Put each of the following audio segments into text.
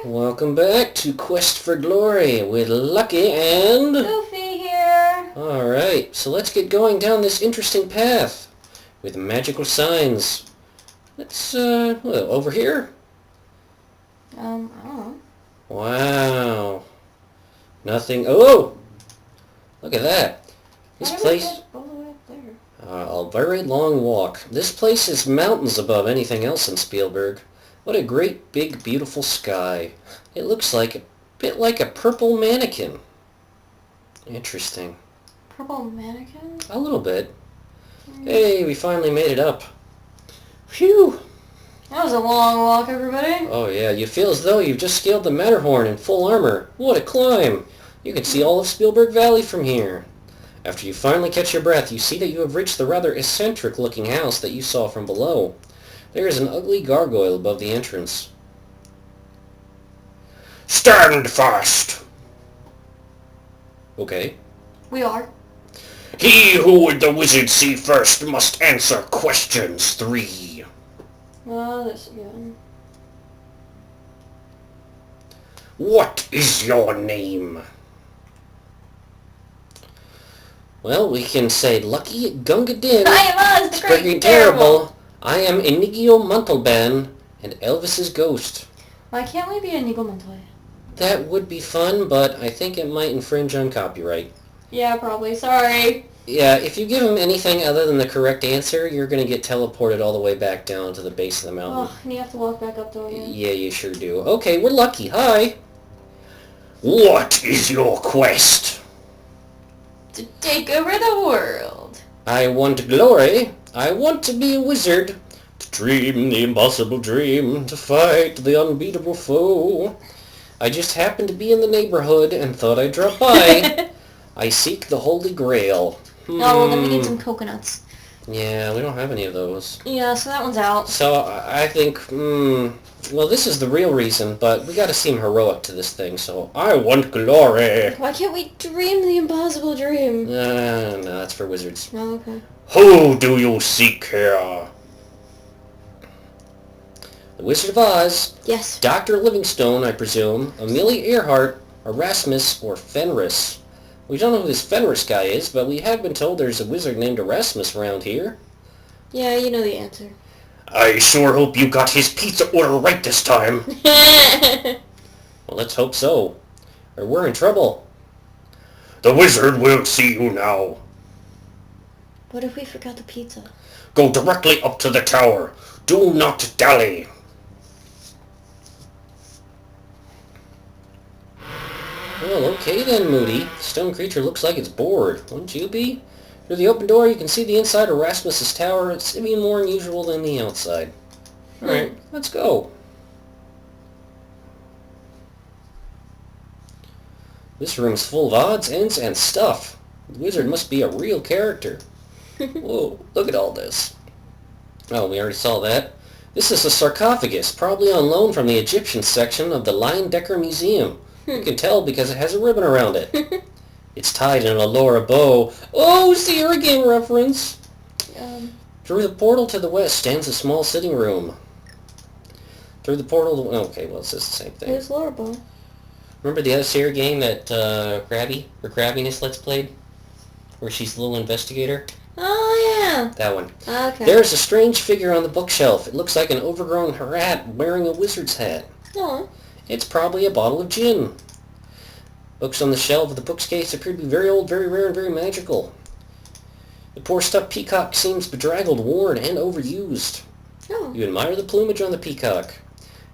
Welcome back to Quest for Glory with Lucky and... Goofy here. Alright, so let's get going down this interesting path with magical signs. Let's, well, over here? I don't know. Wow. Nothing. Oh! Look at that. This place... All the way up there. A very long walk. This place is mountains above anything else in Spielberg. What a great, big, beautiful sky. It looks like a bit like a purple mannequin. Interesting. Purple mannequin? A little bit. Hey, we finally made it up. Phew! That was a long walk, everybody. Oh yeah, you feel as though you've just scaled the Matterhorn in full armor. What a climb! You can see all of Spielberg Valley from here. After you finally catch your breath, you see that you have reached the rather eccentric-looking house that you saw from below. There is an ugly gargoyle above the entrance. Stand fast! Okay. We are. He who would the wizard see first must answer questions 3. Oh, this again. What is your name? Well, we can say Lucky Gunga Din. I was the great Freaking and terrible. I am Inigio Montalban and Elvis's ghost. Why can't we be a Nigel Montoya? That would be fun, but I think it might infringe on copyright. Yeah, probably. Sorry. Yeah, if you give him anything other than the correct answer, you're going to get teleported all the way back down to the base of the mountain. Oh, and you have to walk back up to it again. Yeah, you sure do. Okay, we're lucky. Hi. What is your quest? To take over the world. I want glory. I want to be a wizard. To dream the impossible dream. To fight the unbeatable foe. I just happened to be in the neighborhood and thought I'd drop by. I seek the Holy Grail. Oh, well, then we need some coconuts. Yeah, we don't have any of those. Yeah, so that one's out. So I think, well, this is the real reason, but we gotta seem heroic to this thing, so I want glory. Why can't we dream the impossible dream? No, that's for wizards. Oh, okay. Who do you seek here? The Wizard of Oz. Yes. Dr. Livingstone, I presume. Amelia Earhart, Erasmus, or Fenrus. We don't know who this Fenrus guy is, but we have been told there's a wizard named Erasmus around here. Yeah, you know the answer. I sure hope you got his pizza order right this time. Well, let's hope so. Or we're in trouble. The wizard will see you now. What if we forgot the pizza? Go directly up to the tower. Do not dally. Well, okay then, Moody. The stone creature looks like it's bored. Wouldn't you be? Through the open door, you can see the inside of Rasmus's tower. It's even more unusual than the outside. Alright, let's go. This room's full of odds, ends, and stuff. The wizard must be a real character. Whoa, look at all this. Oh, we already saw that. This is a sarcophagus, probably on loan from the Egyptian section of the Leyendecker Museum. You can tell because it has a ribbon around it. It's tied in a Laura bow. Oh, Sierra game reference! Through the portal to the west stands a small sitting room. Through the portal... Okay, well, it's just the same thing. Who's Laura Bow? Remember the other Sierra game that Crabbiness Let's played? Where she's the little investigator? Oh, yeah. That one. Okay. There's a strange figure on the bookshelf. It looks like an overgrown rat wearing a wizard's hat. Oh. It's probably a bottle of gin. Books on the shelf of the bookcase appear to be very old, very rare, and very magical. The poor stuffed peacock seems bedraggled, worn, and overused. Oh. You admire the plumage on the peacock.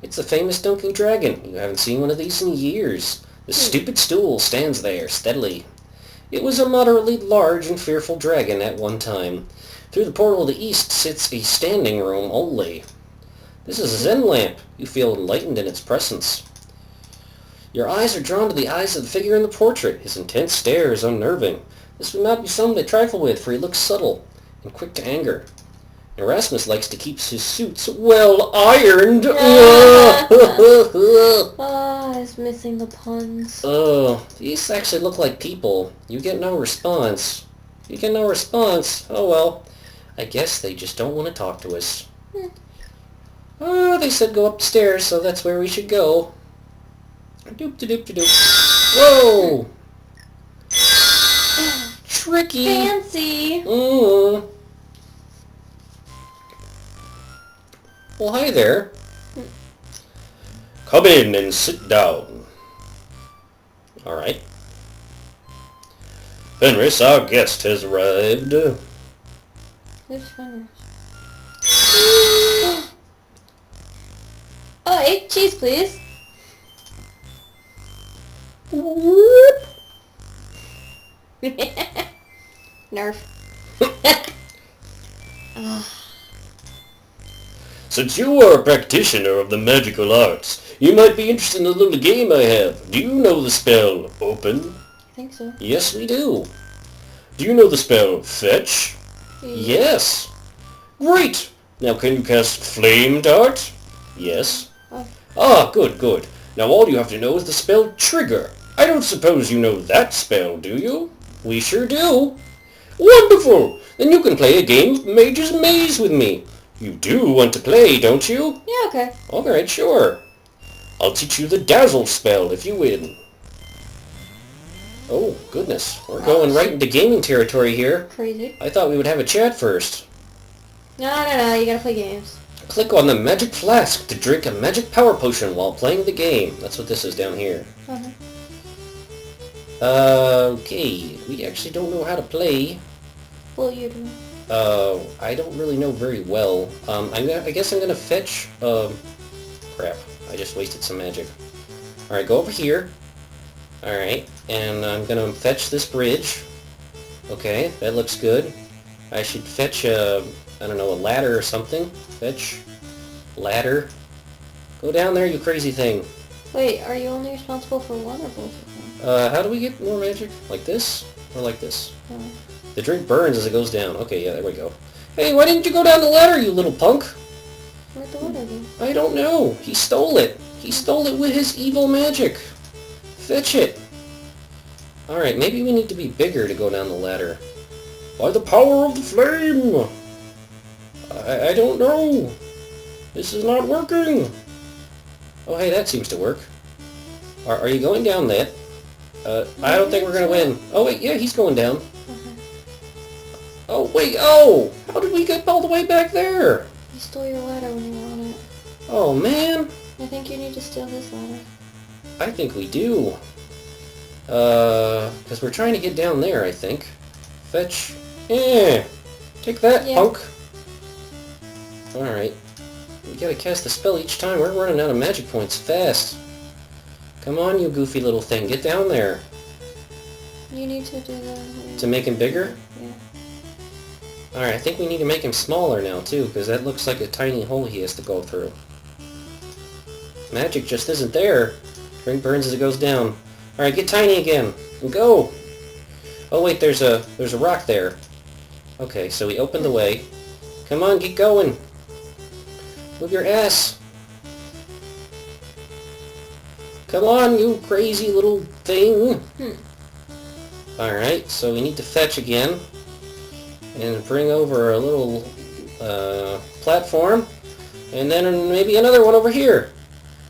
It's the famous Dunking Dragon. You haven't seen one of these in years. The stupid stool stands there, steadily. It was a moderately large and fearful dragon at one time. Through the portal to the east sits a standing room only. This is a Zen lamp. You feel enlightened in its presence. Your eyes are drawn to the eyes of the figure in the portrait. His intense stare is unnerving. This would not be someone to trifle with, for he looks subtle and quick to anger. Erasmus likes to keep his suits well ironed. Oh, I was missing the puns. Oh, these actually look like people. You get no response. You get no response. Oh well. I guess they just don't want to talk to us. Oh, they said go upstairs, so that's where we should go. Doop-de-doop-de-doop. Whoa! Tricky! Fancy! Mm. Well, hi there. Come in and sit down. Alright. Fenrus, our guest has arrived. Who's Fenrus? Oh, 8 cheese, please. Nerf. Since you are a practitioner of the magical arts, you might be interested in a little game I have. Do you know the spell Open? I think so. Yes, we do. Do you know the spell Fetch? Yes. Great! Now can you cast Flame Dart? Yes. Oh. Ah, good, good. Now all you have to know is the spell Trigger. I don't suppose you know that spell, do you? We sure do. Wonderful! Then you can play a game of Mage's Maze with me. You do want to play, don't you? Yeah, okay. Alright, sure. I'll teach you the Dazzle spell if you win. Oh, goodness. We're going right into gaming territory here. Crazy. I thought we would have a chat first. No, you gotta play games. Click on the magic flask to drink a magic power potion while playing the game. That's what this is down here. Uh-huh. Okay. We actually don't know how to play. Well, you do. I don't really know very well. I guess I'm gonna fetch, crap. I just wasted some magic. Alright, go over here. Alright, and I'm gonna fetch this bridge. Okay, that looks good. I should fetch I don't know, a ladder or something. Fetch. Ladder. Go down there, you crazy thing. Wait, are you only responsible for one or both of them? How do we get more magic? Like this? Or like this? Oh. The drink burns as it goes down. Okay, yeah, there we go. Hey, why didn't you go down the ladder, you little punk? Where'd the water go? I don't know. He stole it. He stole it with his evil magic. Fetch it. Alright, maybe we need to be bigger to go down the ladder. By the power of the flame! I don't know. This is not working. Oh, hey, that seems to work. Are you going down that? I don't think we're going to win. Oh, wait, yeah, he's going down. Oh, wait, oh! How did we get all the way back there? You stole your ladder when you were on it. Oh, man. I think you need to steal his ladder. I think we do. Because we're trying to get down there, I think. Fetch. Take that, Yeah. punk. Alright. We gotta cast the spell each time. We're running out of magic points fast. Come on, you goofy little thing. Get down there. You need to do the... To make him bigger? Yeah. Alright, I think we need to make him smaller now, too, because that looks like a tiny hole he has to go through. Magic just isn't there. Drink burns as it goes down. Alright, get tiny again. And go! Oh wait, there's a rock there. Okay, so we opened the way. Come on, get going! Move your ass! Come on, you crazy little thing! Alright, so we need to fetch again. And bring over a little platform. And then maybe another one over here.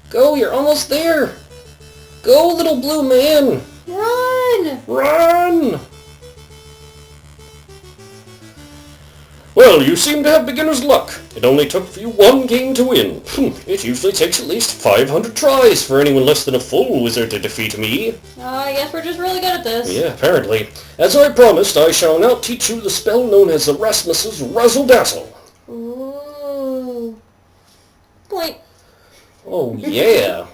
Go, you're almost there! Go, little blue man! Run! Run! Well, you seem to have beginner's luck. It only took you one game to win. It usually takes at least 500 tries for anyone less than a full wizard to defeat me. I guess we're just really good at this. Yeah, apparently. As I promised, I shall now teach you the spell known as Erasmus's Razzle Dazzle. Ooh. Point. Oh, yeah.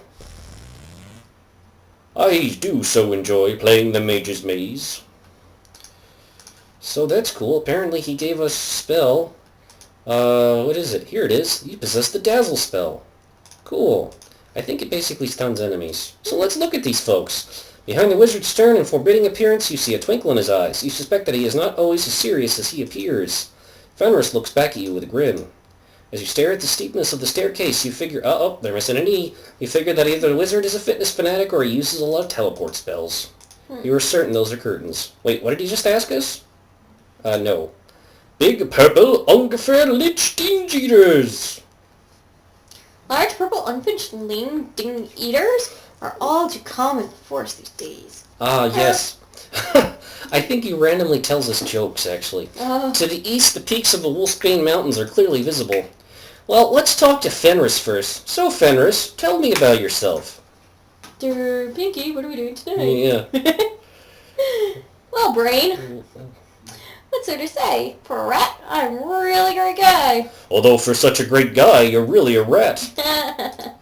I do so enjoy playing the Mage's Maze. So that's cool. Apparently he gave us a spell. What is it? Here it is. You possess the Dazzle spell. Cool. I think it basically stuns enemies. So let's look at these folks. Behind the wizard's stern and forbidding appearance, you see a twinkle in his eyes. You suspect that he is not always as serious as he appears. Fenrus looks back at you with a grin. As you stare at the steepness of the staircase, you figure, uh-oh, they're missing an E. You figure that either the wizard is a fitness fanatic or he uses a lot of teleport spells. You are certain those are curtains. Wait, what did he just ask us? No. Big purple ungefähr lich ding eaters. Large purple unfinished lean ding eaters? are all too common for us these days. Ah, yes. I think he randomly tells us jokes, actually. To the east, the peaks of the Wolfsbane Mountains are clearly visible. Well, let's talk to Fenrus first. So, Fenrus, tell me about yourself. Dear Pinky, what are we doing today? Yeah. Well, Brain, what's there to say? For a rat, I'm a really great guy. Although for such a great guy, you're really a rat.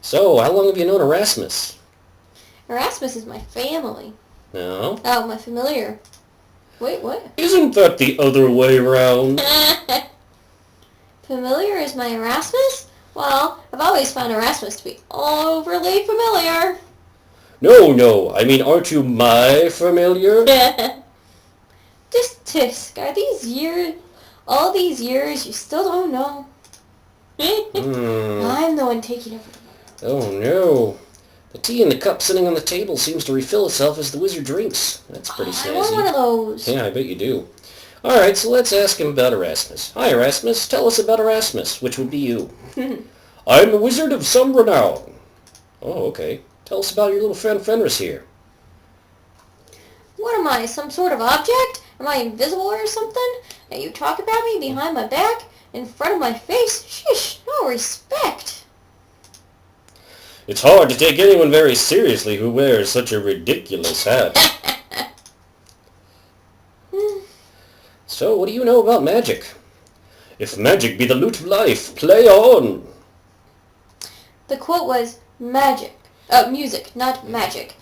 So, how long have you known Erasmus? Erasmus is my family. No. Oh, my familiar. Wait, what? Isn't that the other way round? Familiar is my Erasmus? Well, I've always found Erasmus to be overly familiar. No, I mean, aren't you my familiar? Just tisk, all these years, you still don't know. I'm the one taking over the world. Oh no. The tea in the cup sitting on the table seems to refill itself as the wizard drinks. That's pretty snazzy. I want one of those. Yeah, I bet you do. Alright, so let's ask him about Erasmus. Hi, Erasmus. Tell us about Erasmus, which would be you. I'm a wizard of some renown. Oh, okay. Tell us about your little friend Fenrus here. What am I, some sort of object? Am I invisible or something? And you talk about me behind my back? In front of my face? Sheesh, no respect. It's hard to take anyone very seriously who wears such a ridiculous hat. So, what do you know about magic? If magic be the loot of life, play on! The quote was, music, not magic.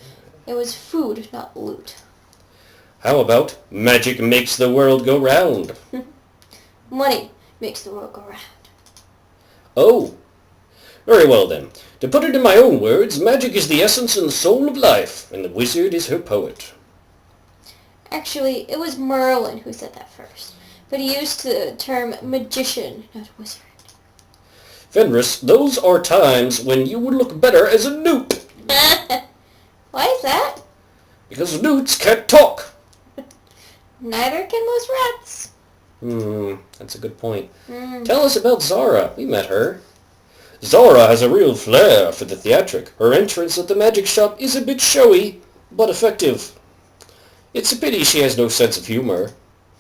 It was food, not loot. How about, magic makes the world go round? Money makes the world go round. Oh, very well then. To put it in my own words, magic is the essence and the soul of life, and the wizard is her poet. Actually, it was Merlin who said that first, but he used the term magician, not wizard. Fenrus, those are times when you would look better as a newt. Why is that? Because newts can't talk. Neither can most rats. That's a good point. Tell us about Zara. We met her. Zara has a real flair for the theatric. Her entrance at the magic shop is a bit showy, but effective. It's a pity she has no sense of humor.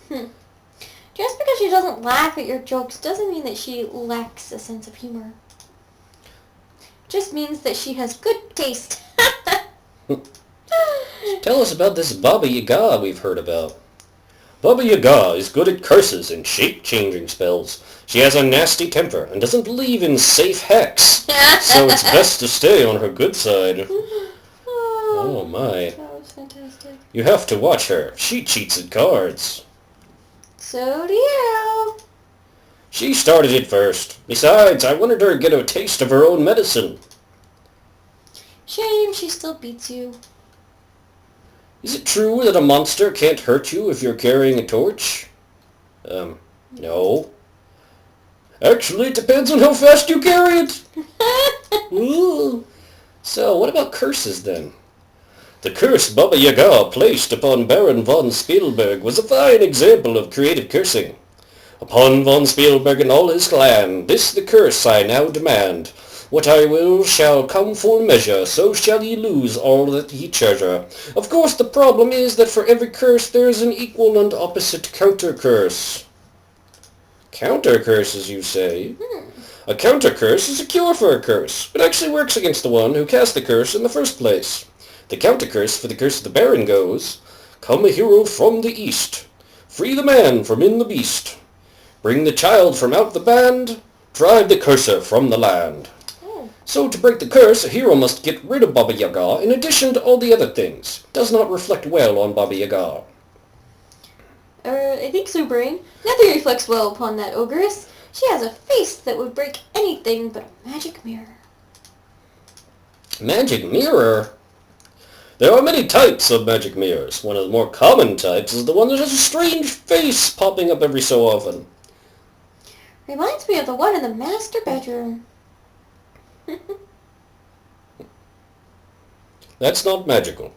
Just because she doesn't laugh at your jokes doesn't mean that she lacks a sense of humor. Just means that she has good taste. Tell us about this Baba Yaga we've heard about. Baba Yaga is good at curses and shape-changing spells. She has a nasty temper and doesn't believe in safe hacks, so it's best to stay on her good side. Oh my. That was fantastic. You have to watch her. She cheats at cards. So do you. She started it first. Besides, I wanted her to get a taste of her own medicine. Shame she still beats you. Is it true that a monster can't hurt you if you're carrying a torch? No. Actually, it depends on how fast you carry it. Ooh. So, what about curses then? The curse Baba Yaga placed upon Baron von Spielberg was a fine example of creative cursing. Upon von Spielberg and all his clan, this the curse I now demand. What I will shall come full measure, so shall ye lose all that ye treasure. Of course the problem is that for every curse there is an equal and opposite counter-curse. Counter-curses, you say? A counter-curse is a cure for a curse. It actually works against the one who cast the curse in the first place. The counter-curse for the curse of the Baron goes, Come a hero from the east, free the man from in the beast, bring the child from out the band, drive the curser from the land. So to break the curse, a hero must get rid of Baba Yaga in addition to all the other things. Does not reflect well on Baba Yaga. I think so, Brain. Nothing reflects well upon that ogress. She has a face that would break anything but a magic mirror. Magic mirror? There are many types of magic mirrors. One of the more common types is the one that has a strange face popping up every so often. Reminds me of the one in the master bedroom. That's not magical.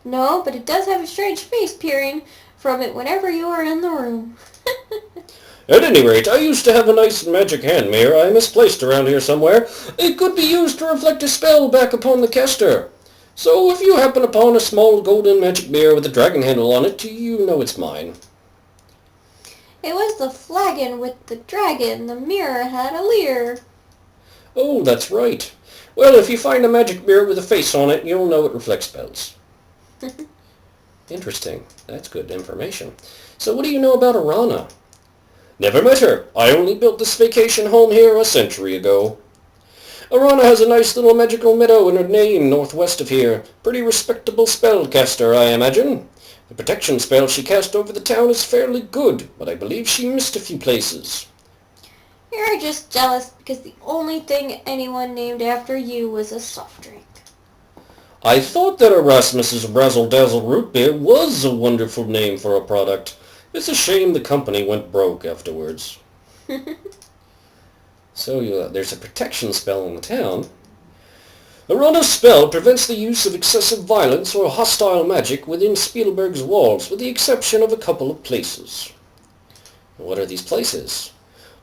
No, but it does have a strange face peering from it whenever you are in the room. At any rate, I used to have a nice magic hand mirror I misplaced around here somewhere. It could be used to reflect a spell back upon the caster. So if you happen upon a small golden magic mirror with a dragon handle on it, you know it's mine. It was the flagon with the dragon. The mirror had a leer. Oh, that's right. Well, if you find a magic mirror with a face on it, you'll know it reflects spells. Interesting. That's good information. So what do you know about Arana? Never met her. I only built this vacation home here a century ago. Arana has a nice little magical meadow in her name northwest of here. Pretty respectable spellcaster, I imagine. The protection spell she cast over the town is fairly good, but I believe she missed a few places. You're just jealous because the only thing anyone named after you was a soft drink. I thought that Erasmus's Razzle Dazzle Root Beer was a wonderful name for a product. It's a shame the company went broke afterwards. So there's a protection spell in the town. Arana's spell prevents the use of excessive violence or hostile magic within Spielberg's walls, with the exception of a couple of places. What are these places?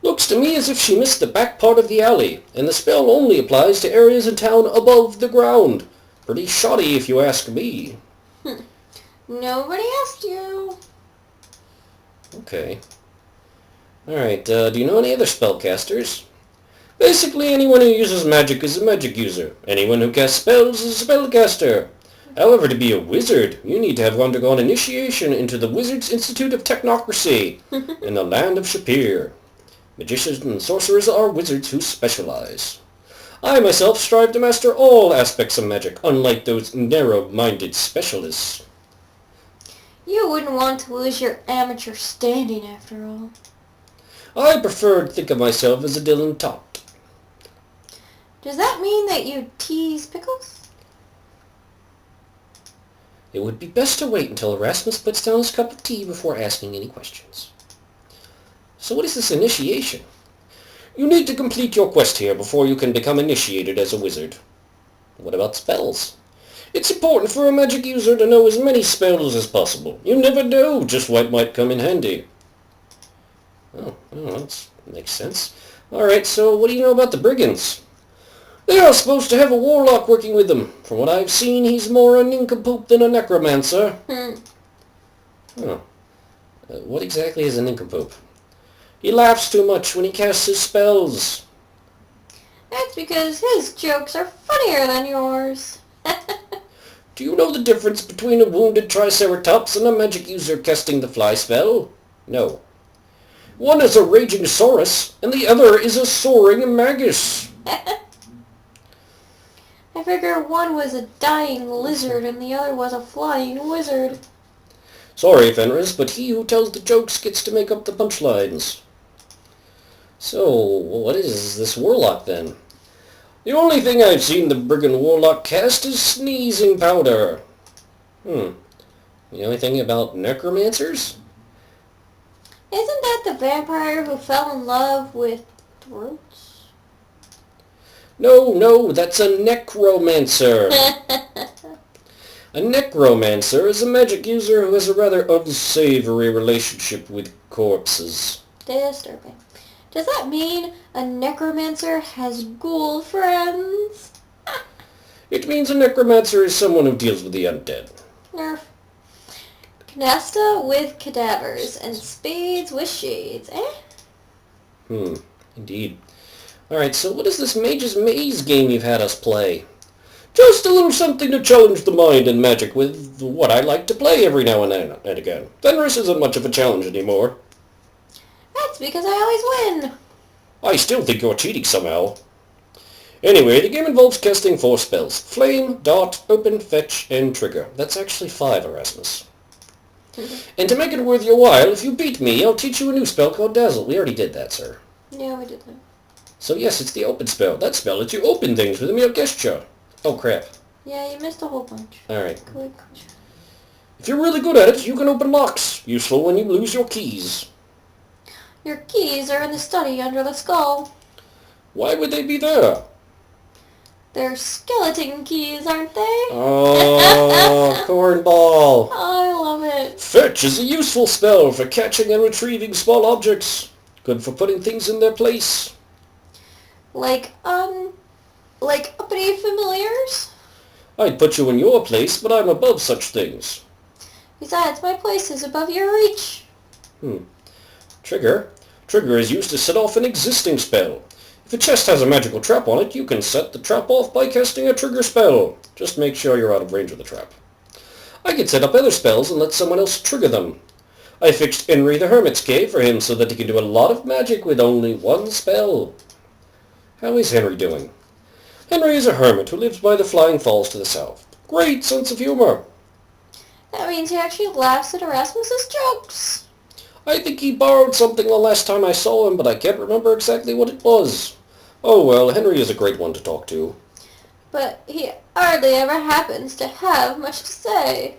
Looks to me as if she missed the back part of the alley, and the spell only applies to areas in town above the ground. Pretty shoddy if you ask me. Nobody asked you. Okay. Alright, do you know any other spellcasters? Basically, anyone who uses magic is a magic user. Anyone who casts spells is a spellcaster. However, to be a wizard, you need to have undergone initiation into the Wizards Institute of Technocracy in the land of Shapir. Magicians and sorcerers are wizards who specialize. I myself strive to master all aspects of magic, unlike those narrow-minded specialists. You wouldn't want to lose your amateur standing after all. I prefer to think of myself as a dilettante. Does that mean that you tease Pickles? It would be best to wait until Erasmus puts down his cup of tea before asking any questions. So what is this initiation? You need to complete your quest here before you can become initiated as a wizard. What about spells? It's important for a magic user to know as many spells as possible. You never know just what might come in handy. Oh, that makes sense. Alright, so what do you know about the brigands? They are supposed to have a warlock working with them. From what I've seen, he's more a nincompoop than a necromancer. What exactly is a nincompoop? He laughs too much when he casts his spells. That's because his jokes are funnier than yours. Do you know the difference between a wounded triceratops and a magic user casting the fly spell? No. One is a raging saurus, and the other is a soaring magus. I figure one was a dying lizard and the other was a flying wizard. Sorry, Fenrus, but he who tells the jokes gets to make up the punchlines. So, what is this warlock then? The only thing I've seen the brigand warlock cast is sneezing powder. You know anything about necromancers? Isn't that the vampire who fell in love with throats? No, that's a necromancer. A necromancer is a magic user who has a rather unsavory relationship with corpses. Disturbing. Does that mean a necromancer has ghoul friends? It means a necromancer is someone who deals with the undead. Nerf. Canasta with cadavers and spades with shades, eh? Indeed. Alright, so what is this Mage's Maze game you've had us play? Just a little something to challenge the mind and magic with what I like to play every now and then and again. Fenrus isn't much of a challenge anymore. That's because I always win. I still think you're cheating somehow. Anyway, the game involves casting 4 spells. Flame, Dart, Open, Fetch, and Trigger. That's actually 5, Erasmus. And to make it worth your while, if you beat me, I'll teach you a new spell called Dazzle. We already did that, sir. Yeah, we did that. So yes, it's the open spell. That spell lets you open things with a mere gesture. Oh, crap. Yeah, you missed a whole bunch. Alright. Good. If you're really good at it, you can open locks. Useful when you lose your keys. Your keys are in the study under the skull. Why would they be there? They're skeleton keys, aren't they? Oh, cornball. I love it. Fetch is a useful spell for catching and retrieving small objects. Good for putting things in their place. Like uppity familiars? I'd put you in your place, but I'm above such things. Besides, my place is above your reach. Trigger. Trigger is used to set off an existing spell. If a chest has a magical trap on it, you can set the trap off by casting a trigger spell. Just make sure you're out of range of the trap. I can set up other spells and let someone else trigger them. I fixed Henry the Hermit's cave for him so that he can do a lot of magic with only one spell. How is Henry doing? Henry is a hermit who lives by the Flying Falls to the south. Great sense of humor. That means he actually laughs at Erasmus's jokes. I think he borrowed something the last time I saw him, but I can't remember exactly what it was. Oh well, Henry is a great one to talk to. But he hardly ever happens to have much to say.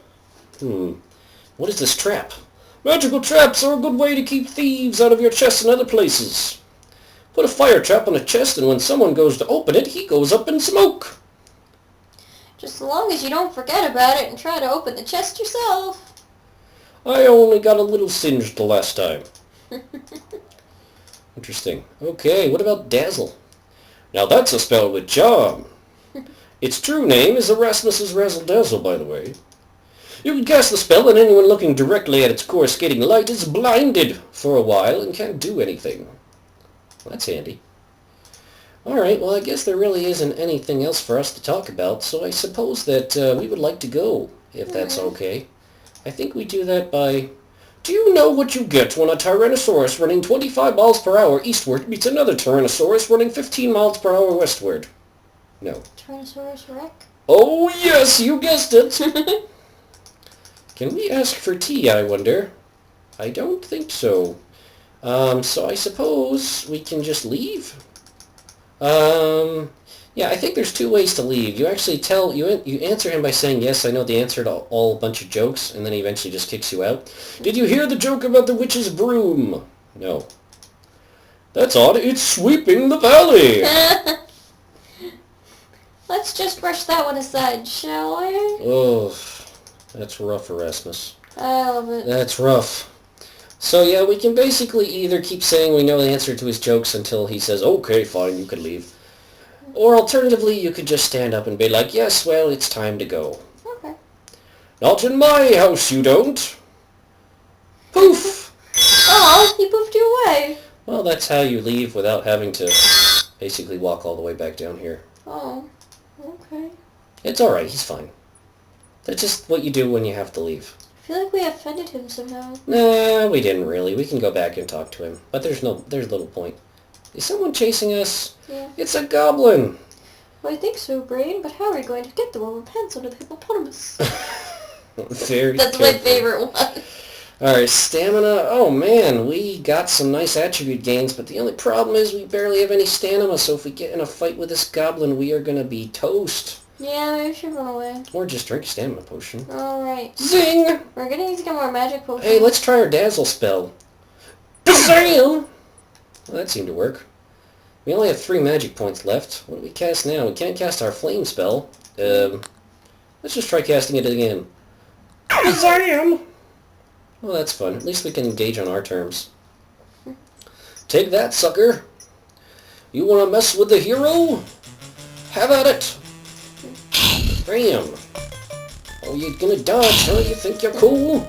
What is this trap? Magical traps are a good way to keep thieves out of your chests and other places. Put a fire trap on a chest, and when someone goes to open it, he goes up in smoke. Just as long as you don't forget about it and try to open the chest yourself. I only got a little singed the last time. Interesting. Okay, what about Dazzle? Now that's a spell with charm. Its true name is Erasmus's Razzle Dazzle, by the way. You can cast the spell and anyone looking directly at its coruscating light is blinded for a while and can't do anything. Well, that's handy. Alright, well I guess there really isn't anything else for us to talk about, so I suppose that we would like to go, if that's okay. I think we do that by... Do you know what you get when a Tyrannosaurus running 25 miles per hour eastward meets another Tyrannosaurus running 15 miles per hour westward? No. Tyrannosaurus Rex? Oh yes, you guessed it! Can we ask for tea, I wonder? I don't think so. So I suppose we can just leave? Yeah, I think there's two ways to leave. You actually you answer him by saying, yes, I know the answer to all a bunch of jokes, and then he eventually just kicks you out. Did you hear the joke about the witch's broom? No. That's odd. It's sweeping the valley. Let's just brush that one aside, shall we? Oh, that's rough, Erasmus. I love it. That's rough. So yeah, we can basically either keep saying we know the answer to his jokes until he says, okay, fine, you can leave. Or alternatively, you could just stand up and be like, yes, well, it's time to go. Okay. Not in my house, you don't. Poof! Oh, he poofed you away. Well, that's how you leave without having to basically walk all the way back down here. Oh, okay. It's alright, he's fine. That's just what you do when you have to leave. I feel like we offended him somehow. Nah, we didn't really. We can go back and talk to him. But there's little point. Is someone chasing us? Yeah. It's a goblin! Well, I think so, Brain, but how are we going to get the rubber pants under the hippopotamus? Very That's my favorite one. Alright, stamina. Oh man, we got some nice attribute gains, but the only problem is we barely have any stamina, so if we get in a fight with this goblin, we are gonna be toast. Yeah, maybe we should run away. Or just drink a stamina potion. Alright. Zing! We're gonna need to get more magic potions. Hey, let's try our dazzle spell. Zam! Well, that seemed to work. We only have 3 magic points left. What do we cast now? We can't cast our flame spell. Let's just try casting it again. Zam! Well, that's fun. At least we can engage on our terms. Take that, sucker. You want to mess with the hero? Have at it. Bam. Oh, you're gonna dodge, huh? You think you're cool?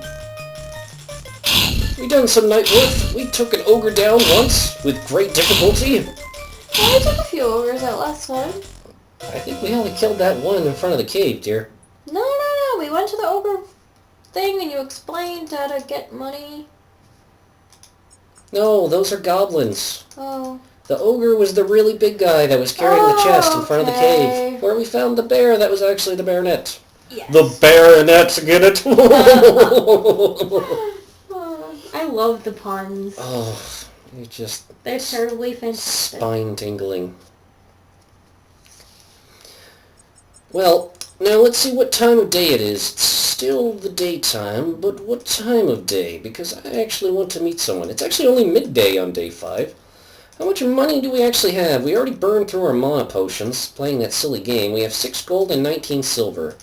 We done some night work. We took an ogre down once with great difficulty. Well, we took a few ogres out last time. I think we only killed that one in front of the cave, dear. No. We went to the ogre thing and you explained how to get money. No, those are goblins. Oh. The ogre was the really big guy that was carrying the chest in front of the cave. Where we found the bear, that was actually the baronet. Yes. The baronet, get it? I love the puns. Oh, you just... They're terribly fantastic. Spine-tingling. Well, now let's see what time of day it is. It's still the daytime, but what time of day? Because I actually want to meet someone. It's actually only midday on day 5. How much money do we actually have? We already burned through our mana potions, playing that silly game. We have 6 gold and 19 silver.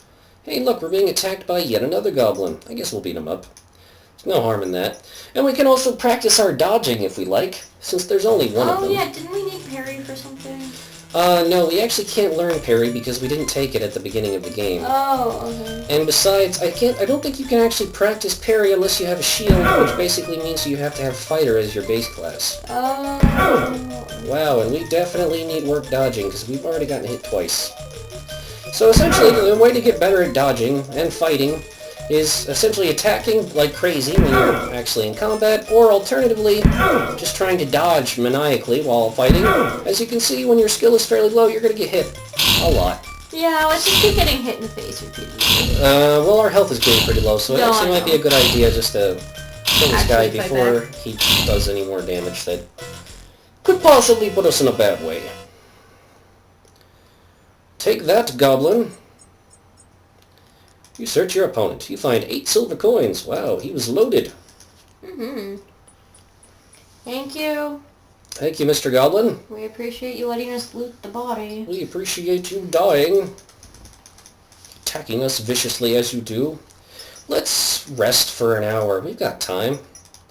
Hey, look, we're being attacked by yet another goblin. I guess we'll beat him up. There's No harm in that. And we can also practice our dodging if we like, since there's only one of them. Oh yeah, didn't we need parry for something? No, we actually can't learn parry because we didn't take it at the beginning of the game. Oh, okay. And besides, I don't think you can actually practice parry unless you have a shield, which basically means you have to have fighter as your base class. Oh. Wow, and we definitely need work dodging because we've already gotten hit twice. So essentially, the way to get better at dodging and fighting is essentially attacking like crazy when you're actually in combat, or alternatively, just trying to dodge maniacally while fighting. As you can see, when your skill is fairly low, you're going to get hit a lot. Yeah, let's just keep getting hit in the face repeatedly. Well, our health is getting pretty low, so it actually might be a good idea just to kill this guy before he does any more damage that could possibly put us in a bad way. Take that, goblin. You search your opponent. You find 8 silver coins. Wow, he was loaded. Mm-hmm. Thank you. Thank you, Mr. Goblin. We appreciate you letting us loot the body. We appreciate you dying. Attacking us viciously as you do. Let's rest for an hour. We've got time.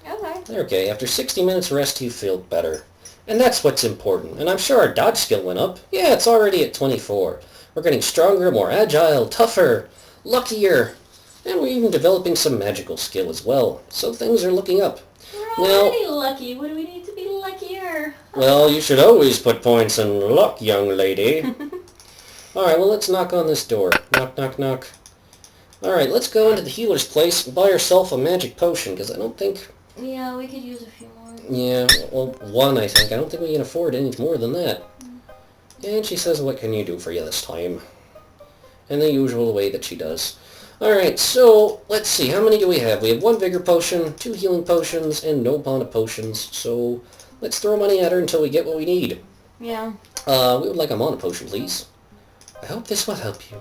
Okay. Okay, after 60 minutes rest, you feel better. And that's what's important. And I'm sure our dodge skill went up. Yeah, it's already at 24. We're getting stronger, more agile, tougher, luckier. And we're even developing some magical skill as well. So things are looking up. We're already lucky. What do we need to be luckier? Well, you should always put points in luck, young lady. Alright, well, let's knock on this door. Knock, knock, knock. Alright, let's go into the healer's place and buy ourselves a magic potion, because I don't think... Yeah, we could use a few more. Yeah, well, one, I think. I don't think we can afford any more than that. And she says, what can you do for you this time? In the usual way that she does. Alright, so, let's see. How many do we have? We have 1 vigor potion, 2 healing potions, and no mana potions. So, let's throw money at her until we get what we need. Yeah. We would like a mana potion, please. I hope this will help you.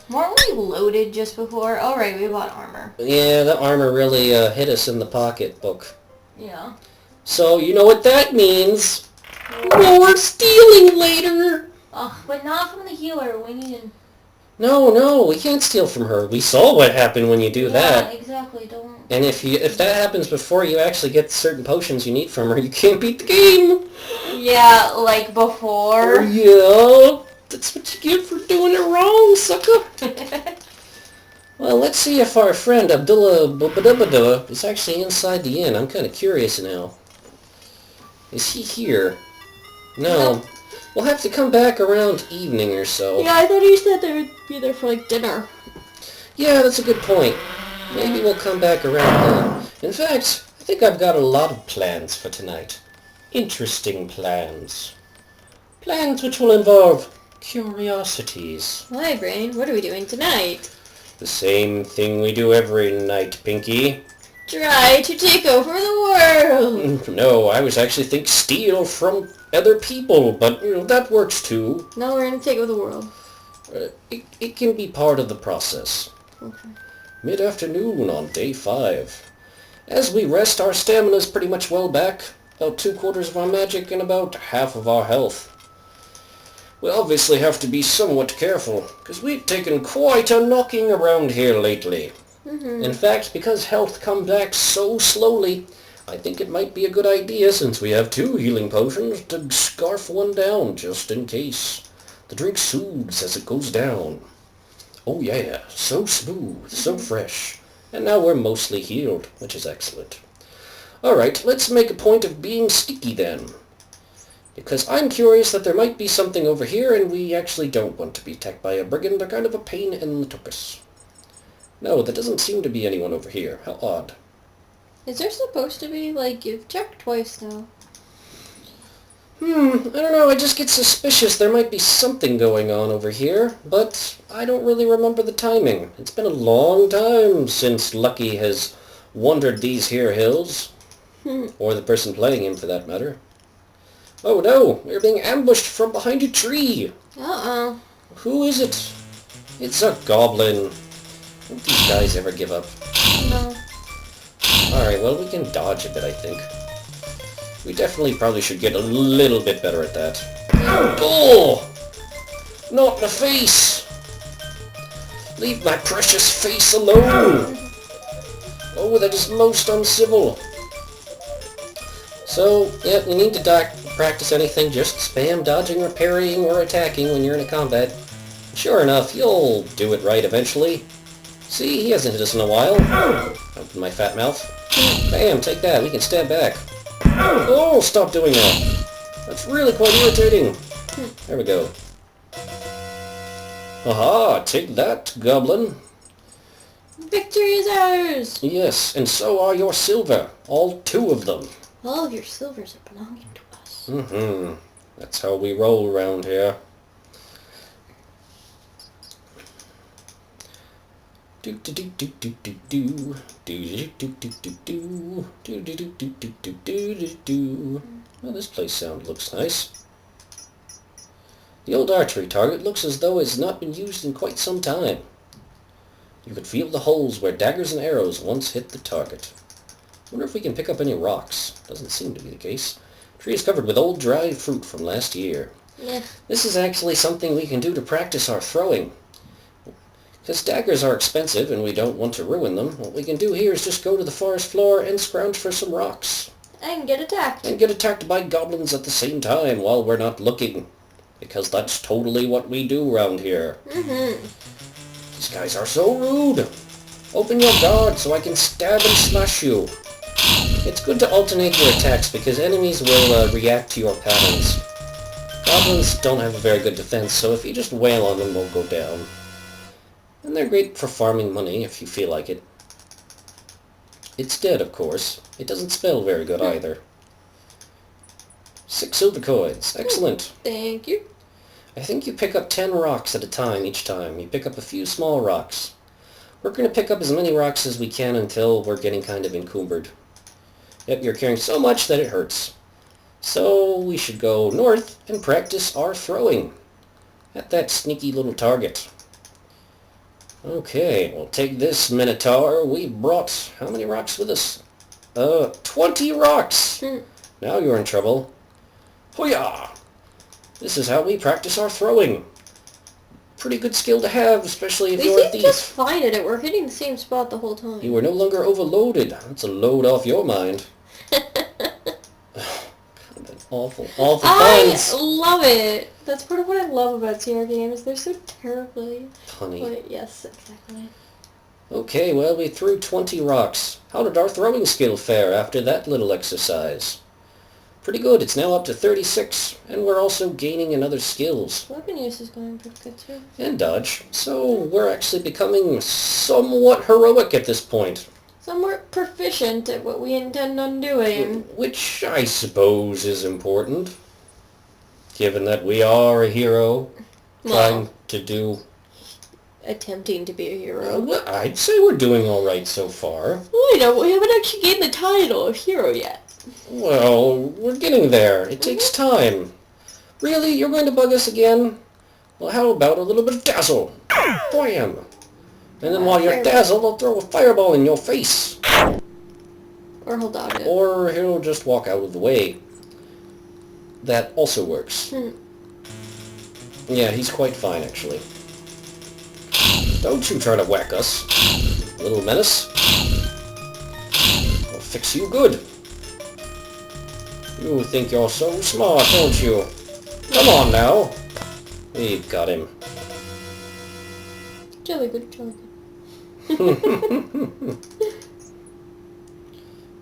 Weren't we loaded just before? Oh, right, we bought armor. Yeah, the armor really hit us in the pocketbook. Yeah. So, you know what that means. More stealing later! Oh, but not from the healer. We need... No, we can't steal from her. We saw what happened when you do that. Yeah, exactly. Don't... And if that happens before you actually get certain potions you need from her, you can't beat the game! Yeah, like before. Yeah, that's what you get for doing it wrong, sucker! Well, let's see if our friend Abdulla is actually inside the inn. I'm kind of curious now. Is he here? No. We'll have to come back around evening or so. Yeah, I thought he said they would be there for, like, dinner. Yeah, that's a good point. Maybe we'll come back around then. In fact, I think I've got a lot of plans for tonight. Interesting plans. Plans which will involve curiosities. Hi, Brain. What are we doing tonight? The same thing we do every night, Pinky. Try to take over the world. No, I was actually thinking steal from other people, but, that works too. No, we're going to take over the world. It can be part of the process. Okay. Mid-afternoon on day 5. As we rest, our stamina's pretty much well back. About 3/4 of our magic and about half of our health. We obviously have to be somewhat careful, because we've taken quite a knocking around here lately. Mm-hmm. In fact, because health comes back so slowly, I think it might be a good idea, since we have 2 healing potions, to scarf one down, just in case. The drink soothes as it goes down. Oh yeah, so smooth, so fresh. And now we're mostly healed, which is excellent. Alright, let's make a point of being sticky then. Because I'm curious that there might be something over here, and we actually don't want to be attacked by a brigand. They're kind of a pain in the tuchus. No, there doesn't seem to be anyone over here. How odd. Is there supposed to be, like, you've checked twice now? I don't know, I just get suspicious there might be something going on over here, but I don't really remember the timing. It's been a long time since Lucky has wandered these here hills. Or the person playing him, for that matter. Oh no, we're being ambushed from behind a tree. Uh-oh. Who is it? It's a goblin. Don't these guys ever give up? No. Alright, well, we can dodge a bit, I think. We definitely probably should get a little bit better at that. Oh! Not in the face! Leave my precious face alone! Oh, that is most uncivil. So, yeah, you need to practice anything, just spam dodging or parrying or attacking when you're in a combat. Sure enough, you'll do it right eventually. See, he hasn't hit us in a while. Open my fat mouth. Bam, take that, we can stab back. Oh, stop doing that. That's really quite irritating. There we go. Aha, take that, goblin. Victory is ours! Yes, and so are your silver. All 2 of them. All of your silvers are belonging to us. Mm-hmm. That's how we roll around here. Do do do do do do do do do do do do do do do do do do do do. Well, this place looks nice. The old archery target looks as though it has not been used in quite some time. You could feel the holes where daggers and arrows once hit the target. Wonder if we can pick up any rocks. Doesn't seem to be the case. Tree is covered with old dried fruit from last year. Yeah. This is actually something we can do to practice our throwing. Because daggers are expensive and we don't want to ruin them, what we can do here is just go to the forest floor and scrounge for some rocks. And get attacked. And get attacked by goblins at the same time while we're not looking. Because that's totally what we do around here. Mm-hmm. These guys are so rude. Open your guard so I can stab and slash you. It's good to alternate your attacks because enemies will react to your patterns. Goblins don't have a very good defense, so if you just wail on them, they'll go down. And they're great for farming money if you feel like it. It's dead, of course. It doesn't spell very good either. 6 silver coins. Excellent. Thank you. I think you pick up 10 rocks at a time each time. You pick up a few small rocks. We're going to pick up as many rocks as we can until we're getting kind of encumbered. Yep, you're carrying so much that it hurts. So we should go north and practice our throwing at that sneaky little target. Okay, we'll take this Minotaur. We brought how many rocks with us? 20 rocks! Now you're in trouble. Hoo-yah! This is how we practice our throwing. Pretty good skill to have, especially if you're a thief. They seem just fine at it. We're hitting the same spot the whole time. You are no longer overloaded. That's a load off your mind. Awful puns. I love it. That's part of what I love about CR games. They're so terribly Punny. But yes, exactly. Okay, well, we threw 20 rocks. How did our throwing skill fare after that little exercise? Pretty good. It's now up to 36, and we're also gaining in other skills. Weapon use is going pretty good too. And dodge. So we're actually becoming somewhat heroic at this point. Somewhat proficient at what we intend on doing. Which I suppose is important, given that we are a hero trying to do... Attempting to be a hero. Well, I'd say we're doing all right so far. Well, you know, we haven't actually gained the title of hero yet. Well, we're getting there. It takes time. Really? You're going to bug us again? Well, how about a little bit of dazzle? Bam! And then while you're dazzled, I'll throw a fireball in your face. Or he'll dodge it. Or he'll just walk out of the way. That also works. Yeah, he's quite fine, actually. Don't you try to whack us, little menace. I'll fix you good. You think you're so smart, don't you? Come on now. We've got him. Jolly good, jolly good.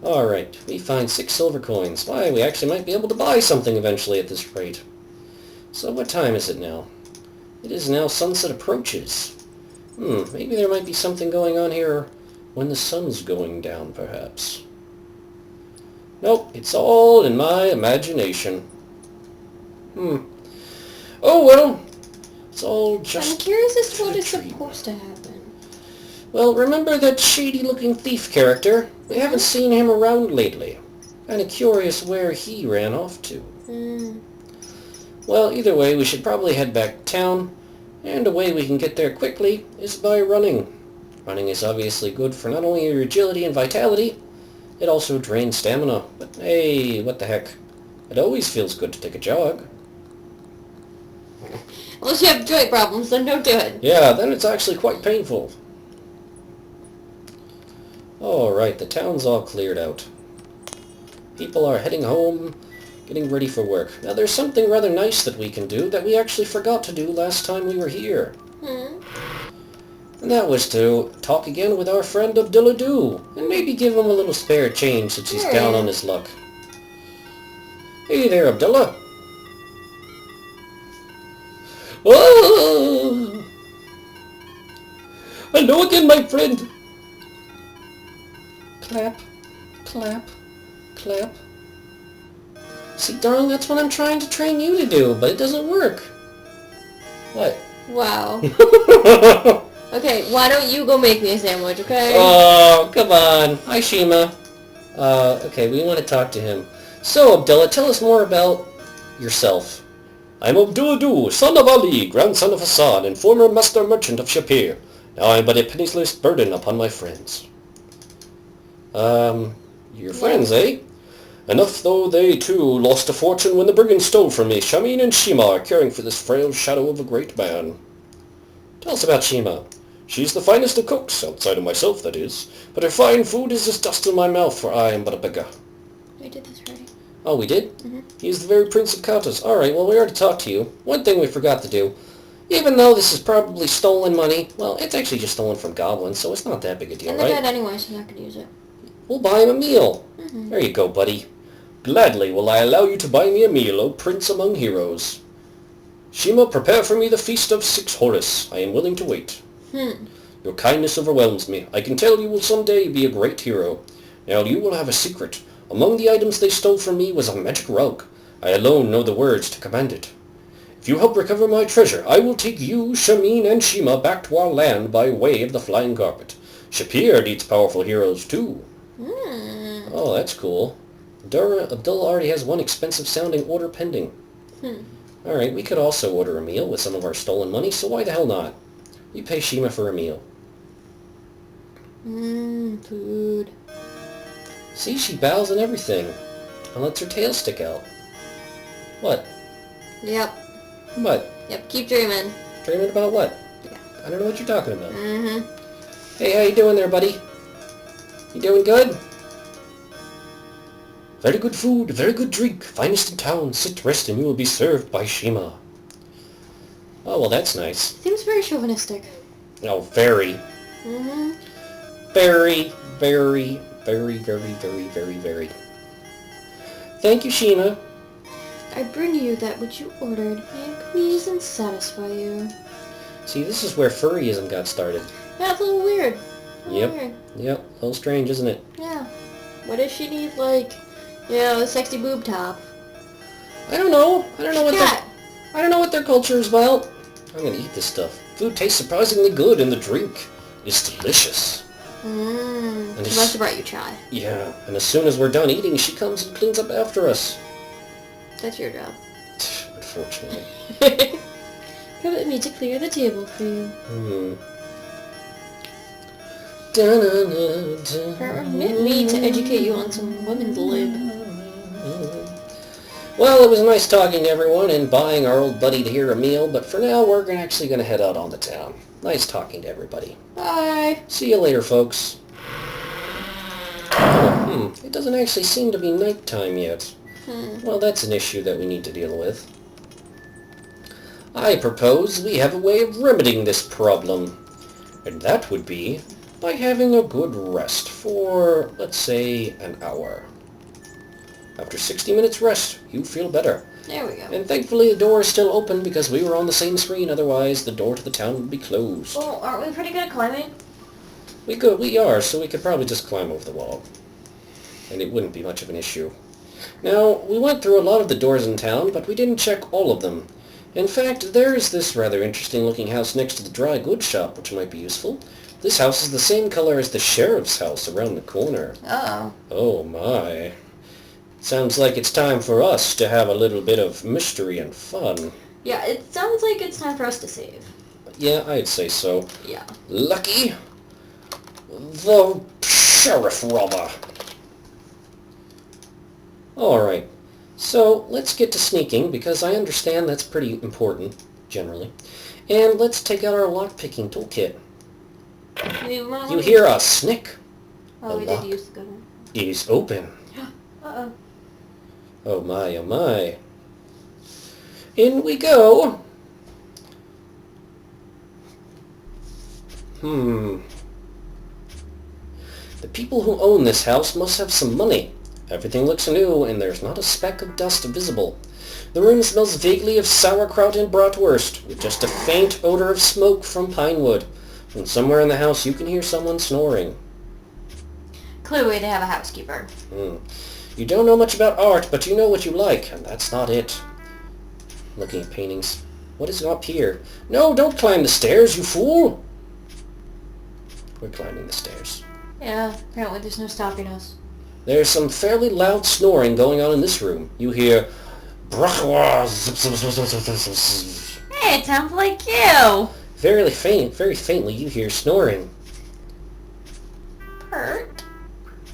Alright, we find 6 silver coins. Why, we actually might be able to buy something eventually at this rate. So what time is it now? It is now sunset approaches. Maybe there might be something going on here when the sun's going down, perhaps. Nope, it's all in my imagination. Oh well, it's all just... I'm curious as to what is supposed to happen. Well, remember that shady-looking thief character? We haven't seen him around lately. Kinda curious where he ran off to. Well, either way, we should probably head back to town, and a way we can get there quickly is by running. Running is obviously good for not only your agility and vitality, it also drains stamina. But hey, what the heck. It always feels good to take a jog. Unless you have joint problems, then don't do it. Yeah, then it's actually quite painful. Alright, the town's all cleared out. People are heading home, getting ready for work. Now there's something rather nice that we can do that we actually forgot to do last time we were here. And that was to talk again with our friend Abdulla and maybe give him a little spare change since he's down on his luck. Hey there, Abdulla. Oh! Hello again, my friend. Clap, clap, clap. See, darling, that's what I'm trying to train you to do, but it doesn't work. What? Wow. Okay, why don't you go make me a sandwich, okay? Oh, come on. Hi, Shima. Okay, we want to talk to him. So, Abdulla, tell us more about yourself. I'm Abdulla, son of Ali, grandson of Hassan, and former master merchant of Shapir. Now I am but a penniless burden upon my friends. Your friends, eh? Enough though they, too, lost a fortune when the brigands stole from me. Shamin and Shima are caring for this frail shadow of a great man. Tell us about Shima. She's the finest of cooks, outside of myself, that is. But her fine food is as dust in my mouth, for I am but a beggar. I did this already. Oh, we did? He is the very Prince of Kautas. Alright, well, we already talked to you. One thing we forgot to do. Even though this is probably stolen money, well, it's actually just stolen from goblins, so it's not that big a deal, And right? they're dead anyway, so I'm not going to use it. We'll buy him a meal. There you go, buddy. Gladly will I allow you to buy me a meal, O Prince among heroes. Shima, prepare for me the feast of 6 Horus. I am willing to wait. Your kindness overwhelms me. I can tell you will someday be a great hero. Now you will have a secret. Among the items they stole from me was a magic rug. I alone know the words to command it. If you help recover my treasure, I will take you, Shamin, and Shima back to our land by way of the flying carpet. Shapir needs powerful heroes too. Oh, that's cool. Abdullah already has one expensive-sounding order pending. Alright, we could also order a meal with some of our stolen money, so why the hell not? We pay Shima for a meal. Food. See, she bows and everything. And lets her tail stick out. What? Yep. What? Yep, keep dreaming. Dreaming about what? Yeah. I don't know what you're talking about. Hey, how you doing there, buddy? You doing good? Very good food, very good drink, finest in town. Sit, rest, and you will be served by Shima. Oh, well, that's nice. Seems very chauvinistic. Oh, very. Very, very, very, very, very, very, very. Thank you, Shima. I bring you that which you ordered. May it please and satisfy you. See, this is where furryism got started. Yeah, it's a little weird. Yep, a little strange, isn't it? Yeah. What if she needs, like, you know, a sexy boob top? I don't know. I don't know what Cat. I don't know what their culture is about. I'm gonna eat this stuff. Food tastes surprisingly good, and the drink is delicious. She must have brought you chai. Yeah, and as soon as we're done eating, she comes and cleans up after us. That's your job. Unfortunately. Permit me to clear the table for you. Permit me to educate you on some women's lib. Well, it was nice talking to everyone and buying our old buddy here a meal, but for now we're actually going to head out on the town. Nice talking to everybody. Bye. See you later, folks. It doesn't actually seem to be nighttime yet. Well, that's an issue that we need to deal with. I propose we have a way of remedying this problem, and that would be by having a good rest for, let's say, an hour. After 60 minutes rest, you feel better. There we go. And thankfully the door is still open because we were on the same screen, otherwise the door to the town would be closed. Well, aren't we pretty good at climbing? We are, so we could probably just climb over the wall. And it wouldn't be much of an issue. Now, we went through a lot of the doors in town, but we didn't check all of them. In fact, there is this rather interesting looking house next to the dry goods shop, which might be useful. This house is the same color as the sheriff's house around the corner. Uh-oh. Oh my. Sounds like it's time for us to have a little bit of mystery and fun. Yeah, it sounds like it's time for us to save. Yeah, I'd say so. Yeah. Lucky the sheriff robber. Alright, so let's get to sneaking, because I understand that's pretty important, generally. And let's take out our lockpicking toolkit. You hear a snick? Oh, we did use the good one. Is open. Uh-oh. Oh my, oh my. In we go. The people who own this house must have some money. Everything looks new, and there's not a speck of dust visible. The room smells vaguely of sauerkraut and bratwurst, with just a faint odor of smoke from pine wood. From somewhere in the house, you can hear someone snoring. Clearly, they have a housekeeper. You don't know much about art, but you know what you like, and that's not it. Looking at paintings. What is up here? No, don't climb the stairs, you fool! We're climbing the stairs. Yeah, apparently there's no stopping us. There's some fairly loud snoring going on in this room. You hear... Hey, it sounds like you! Very faintly you hear snoring. Pert?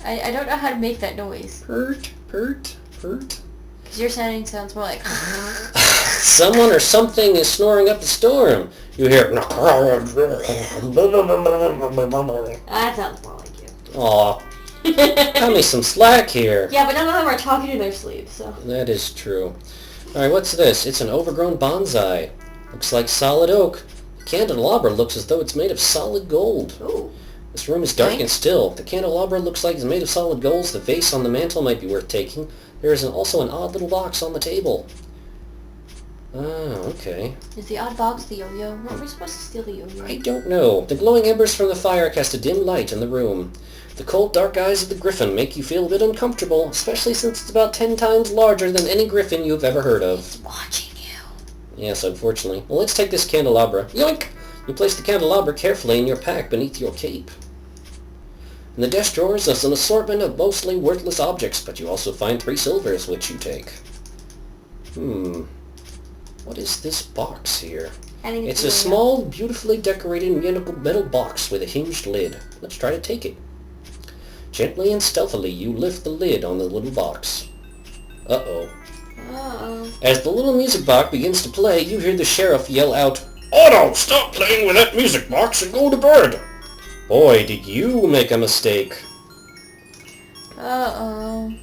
I don't know how to make that noise. Pert. Because your sounding sounds more like... Someone or something is snoring up the storm. You hear... That sounds more like you. Aw. Cut me some slack here. Yeah, but none of them are talking in their sleep, so... That is true. Alright, what's this? It's an overgrown bonsai. Looks like solid oak. The candelabra looks as though it's made of solid gold. Ooh. This room is dark and still. The candelabra looks like it's made of solid gold. The vase on the mantel might be worth taking. There is also an odd little box on the table. Oh, okay. Is the odd box the yo-yo? Weren't we supposed to steal the yo-yo? I don't know. The glowing embers from the fire cast a dim light in the room. The cold, dark eyes of the griffin make you feel a bit uncomfortable, especially since it's about 10 times larger than any griffin you've ever heard of. It's watching you. Yes, unfortunately. Well, let's take this candelabra. Yoink! You place the candelabra carefully in your pack beneath your cape. In the desk drawers, there's an assortment of mostly worthless objects, but you also find 3 silvers, which you take. What is this box here? It's a small, beautifully decorated metal box with a hinged lid. Let's try to take it. Gently and stealthily, you lift the lid on the little box. Uh-oh. As the little music box begins to play, you hear the sheriff yell out, "Otto, stop playing with that music box and go to bed!" Boy, did you make a mistake. Uh-oh.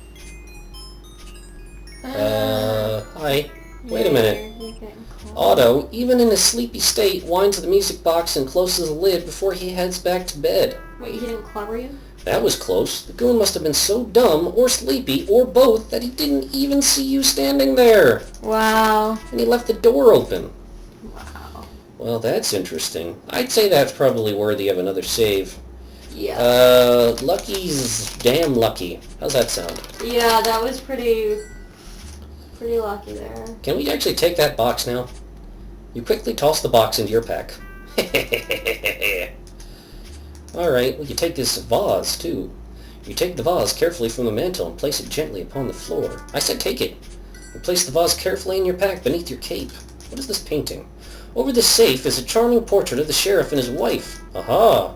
Hi. Wait a minute. Otto, even in a sleepy state, winds the music box and closes the lid before he heads back to bed. Wait, he didn't clever you? That was close. The goon must have been so dumb, or sleepy, or both, that he didn't even see you standing there. Wow. And he left the door open. Wow. Well, that's interesting. I'd say that's probably worthy of another save. Yeah. Lucky's damn lucky. How's that sound? Yeah, that was pretty lucky there. Can we actually take that box now? You quickly toss the box into your pack. Alright, well, you take this vase, too. You take the vase carefully from the mantel and place it gently upon the floor. I said take it. You place the vase carefully in your pack beneath your cape. What is this painting? Over the safe is a charming portrait of the sheriff and his wife. Aha!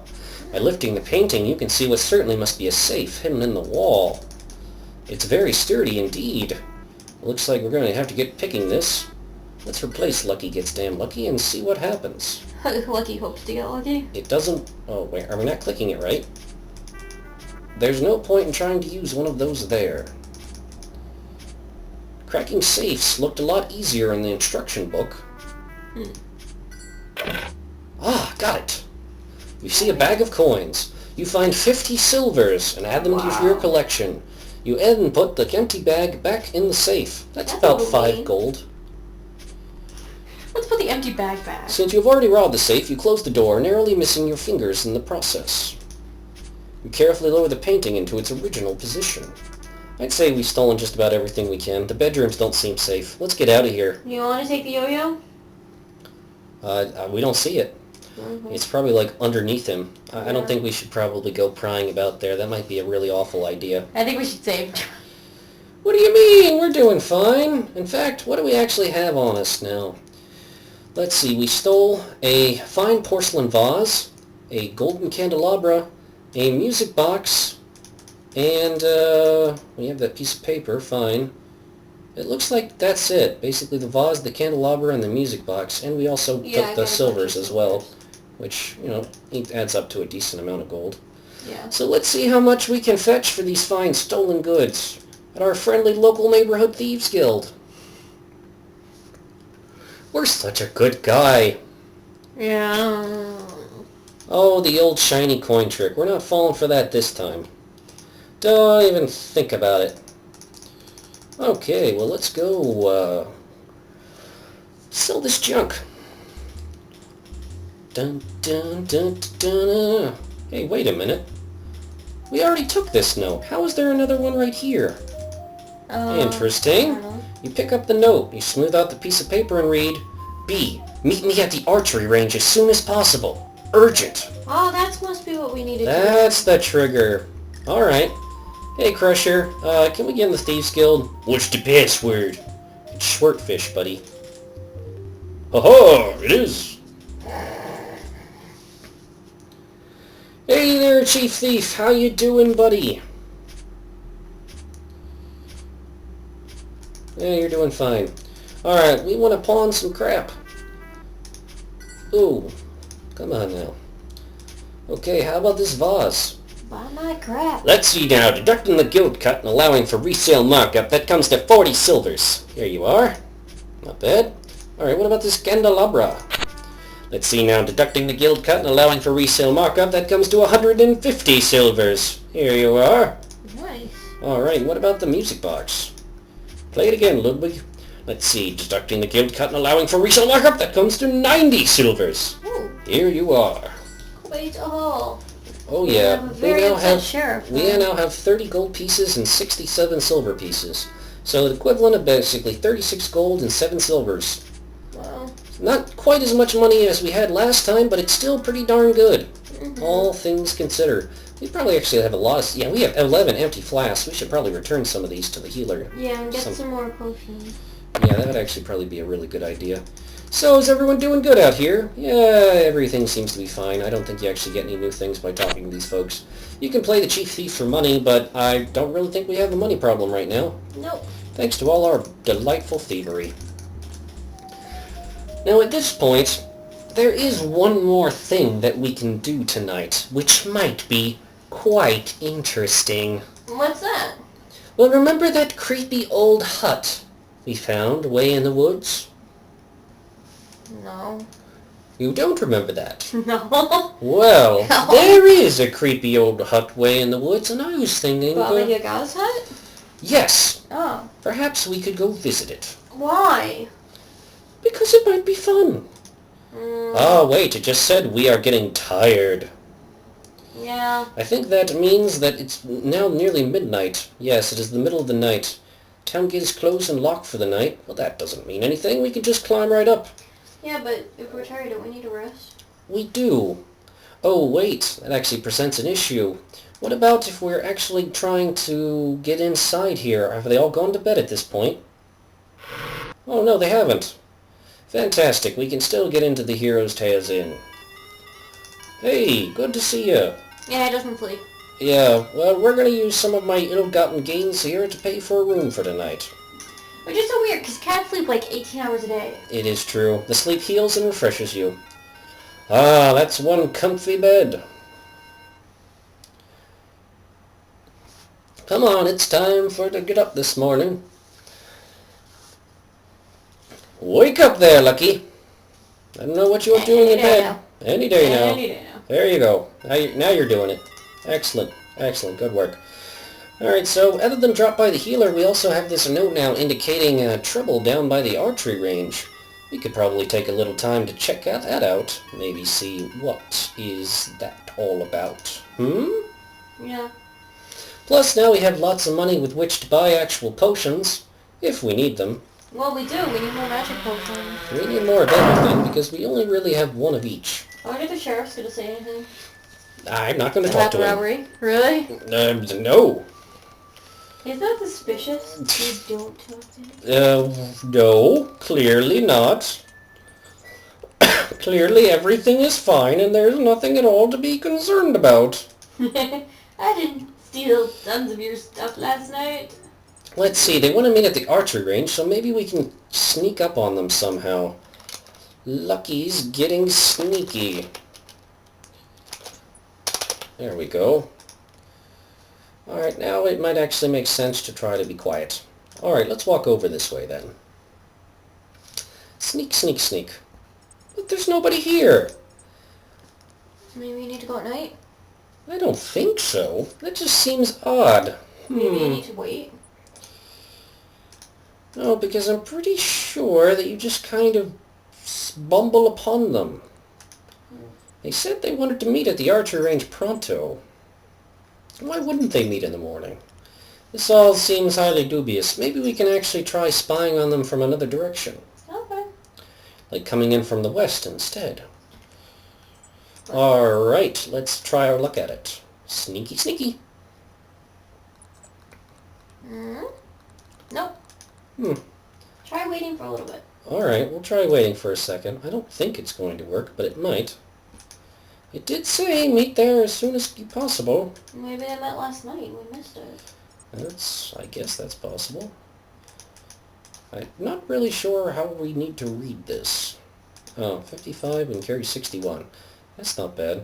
By lifting the painting, you can see what certainly must be a safe hidden in the wall. It's very sturdy indeed. It looks like we're going to have to get picking this. Let's replace Lucky Gets Damn Lucky and see what happens. Lucky hopes to get lucky? It doesn't... Oh, wait, are we not clicking it right? There's no point in trying to use one of those there. Cracking safes looked a lot easier in the instruction book. Ah, got it. You see a bag of coins. You find 50 silvers and add them to your collection. You then put the empty bag back in the safe. That's about 5 gold. Let's put the empty bag back. Since you've already robbed the safe, you close the door, narrowly missing your fingers in the process. You carefully lower the painting into its original position. I'd say we've stolen just about everything we can. The bedrooms don't seem safe. Let's get out of here. You want to take the yo-yo? We don't see it. It's probably like underneath him. I don't think we should probably go prying about there. That might be a really awful idea. I think we should save. What do you mean? We're doing fine. In fact, what do we actually have on us now? Let's see. We stole a fine porcelain vase, a golden candelabra, a music box, and we have that piece of paper. Fine. It looks like that's it. Basically the vase, the candelabra, and the music box. And we also took the silvers as well, which, you know, it adds up to a decent amount of gold. Yeah. So let's see how much we can fetch for these fine stolen goods at our friendly local neighborhood thieves guild. We're such a good guy. Yeah. Oh, the old shiny coin trick. We're not falling for that this time. Don't even think about it. Okay, well, let's go sell this junk. Dun, dun, dun, dun, dun. Hey, wait a minute. We already took this note. How is there another one right here? Interesting. You pick up the note, you smooth out the piece of paper and read, B, meet me at the archery range as soon as possible. Urgent. Oh, that must be what we needed to do. That's the trigger. Alright. Hey, Crusher, can we get in the Thieves Guild? What's the password? It's Schwertfish, buddy. Ho-ho, it is. Hey there, Chief Thief. How you doing, buddy? Yeah, you're doing fine. Alright, we want to pawn some crap. Ooh, come on now. Okay, how about this vase? Buy my crap. Let's see now. Deducting the guild cut and allowing for resale markup, that comes to 40 silvers. Here you are. Not bad. Alright, what about this candelabra? Let's see now. Deducting the guild cut and allowing for resale markup, that comes to 150 silvers. Here you are. Nice. Alright, what about the music box? Play it again, Ludwig. Let's see. Deducting the guild cut and allowing for resale markup, that comes to 90 silvers. Ooh. Here you are. Wait a hole. Oh yeah, we now have sheriff. we now have 30 gold pieces and 67 silver pieces. So the equivalent of basically 36 gold and 7 silvers. Wow. Not quite as much money as we had last time, but it's still pretty darn good. Mm-hmm. All things considered. We probably actually have a lot of... Yeah, we have 11 empty flasks. We should probably return some of these to the healer. Yeah, and get some more potions. Yeah, that would actually probably be a really good idea. So, is everyone doing good out here? Yeah, everything seems to be fine. I don't think you actually get any new things by talking to these folks. You can play the Chief Thief for money, but I don't really think we have a money problem right now. Nope. Thanks to all our delightful thievery. Now, at this point, there is one more thing that we can do tonight, which might be quite interesting. What's that? Well, remember that creepy old hut we found way in the woods? No. You don't remember that? No. Well, No. there is a creepy old hut way in the woods, and I was thinking... Baba Yaga's hut? Yes. Oh. Perhaps we could go visit it. Why? Because it might be fun. Mm, Ah, wait, it just said we are getting tired. yeah. I think that means that it's now nearly midnight. Yes, it is the middle of the night. Town gate is closed and locked for the night. Well, that doesn't mean anything. We can just climb right up. Yeah, but if we're tired, don't we need to rest? We do. Oh, wait. That actually presents an issue. What about if we're actually trying to get inside here? Have they all gone to bed at this point? Oh, no, they haven't. Fantastic. We can still get into the Hero's Tales Inn. Hey, good to see you. Yeah, it doesn't sleep. Yeah, well, we're going to use some of my ill-gotten gains here to pay for a room for tonight. Which is so weird, because cats sleep like 18 hours a day. It is true. The sleep heals and refreshes you. Ah, that's one comfy bed. Come on, it's time for to get up this morning. Wake up there, Lucky. I don't know what you're doing in bed. Any day now. Any day now. There you go. Now you're doing it. Excellent. Excellent. Good work. Alright, so other than drop by the healer, we also have this note now indicating trouble down by the archery range. We could probably take a little time to check that out. Maybe see what is that all about. Yeah. Plus, now we have lots of money with which to buy actual potions, if we need them. Well, we do. We need more magic potions. We need more of everything, because we only really have one of each. I wonder if the sheriff's going to say anything. I'm not going to talk to him. Robbery? Really? No. Is that suspicious? You don't talk to him? No, clearly not. Clearly everything is fine and there's nothing at all to be concerned about. I didn't steal tons of your stuff last night. Let's see, they want to meet at the archery range, so maybe we can sneak up on them somehow. Lucky's getting sneaky. There we go. Alright, now it might actually make sense to try to be quiet. Alright, let's walk over this way then. Sneak, sneak, sneak. But there's nobody here. Maybe you need to go at night? I don't think so. That just seems odd. Maybe you need to wait? No, because I'm pretty sure that you just kind of bumble upon them. They said they wanted to meet at the archery range pronto. Why wouldn't they meet in the morning? This all seems highly dubious. Maybe we can actually try spying on them from another direction. Okay. Like coming in from the west instead. Alright, let's try our luck at it. Sneaky, sneaky. Nope. Try waiting for a little bit. Alright, we'll try waiting for a second. I don't think it's going to work, but it might. It did say meet there as soon as possible. Maybe they met last night. We missed it. I guess that's possible. I'm not really sure how we need to read this. Oh, 55 and carry 61. That's not bad.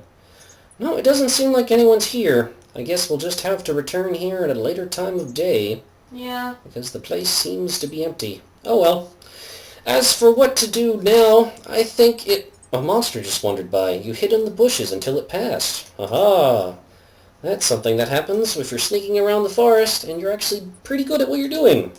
No, it doesn't seem like anyone's here. I guess we'll just have to return here at a later time of day. Yeah. Because the place seems to be empty. Oh well. As for what to do now, I think a monster just wandered by. You hid in the bushes until it passed. Aha! That's something that happens if you're sneaking around the forest and you're actually pretty good at what you're doing.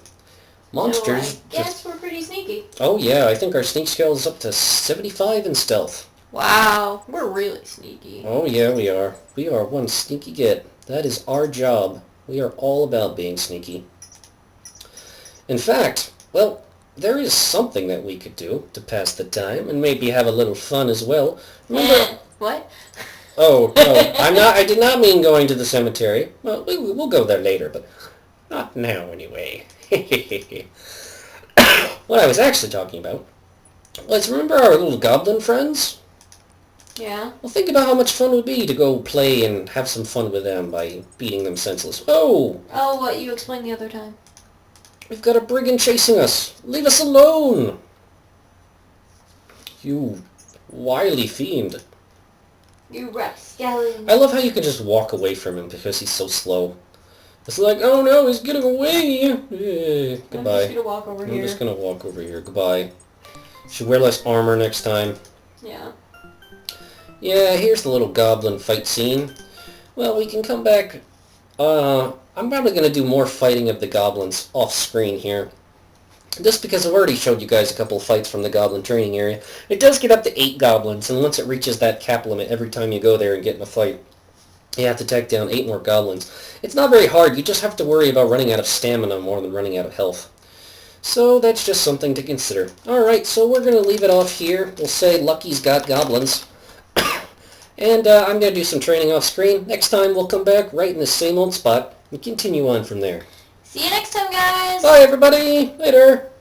Monsters... So I guess we're pretty sneaky. Oh yeah, I think our sneak skill is up to 75 in stealth. Wow, we're really sneaky. Oh yeah, we are. We are one sneaky git. That is our job. We are all about being sneaky. In fact, well, there is something that we could do to pass the time and maybe have a little fun as well. Remember? What? Oh, no, I did not mean going to the cemetery. Well, we'll go there later, but not now anyway. What I was actually talking about was, remember our little goblin friends? Yeah. Well, think about how much fun it would be to go play and have some fun with them by beating them senseless. Oh! Oh, what you explained the other time. We've got a brigand chasing us. Leave us alone! You wily fiend. You rapscallion. I love how you can just walk away from him because he's so slow. It's like, oh no, he's getting away! Goodbye. I'm just gonna walk over here. I'm just gonna walk over here. Goodbye. Should wear less armor next time. Yeah. Yeah, here's the little goblin fight scene. Well, we can come back. I'm probably going to do more fighting of the goblins off screen here. Just because I've already showed you guys a couple of fights from the goblin training area. It does get up to 8 goblins, and once it reaches that cap limit, every time you go there and get in a fight, you have to take down 8 more goblins. It's not very hard, you just have to worry about running out of stamina more than running out of health. So that's just something to consider. Alright, so we're going to leave it off here. We'll say Lucky's got goblins. And I'm going to do some training off screen. Next time we'll come back right in the same old spot and continue on from there. See you next time, guys. Bye, everybody. Later.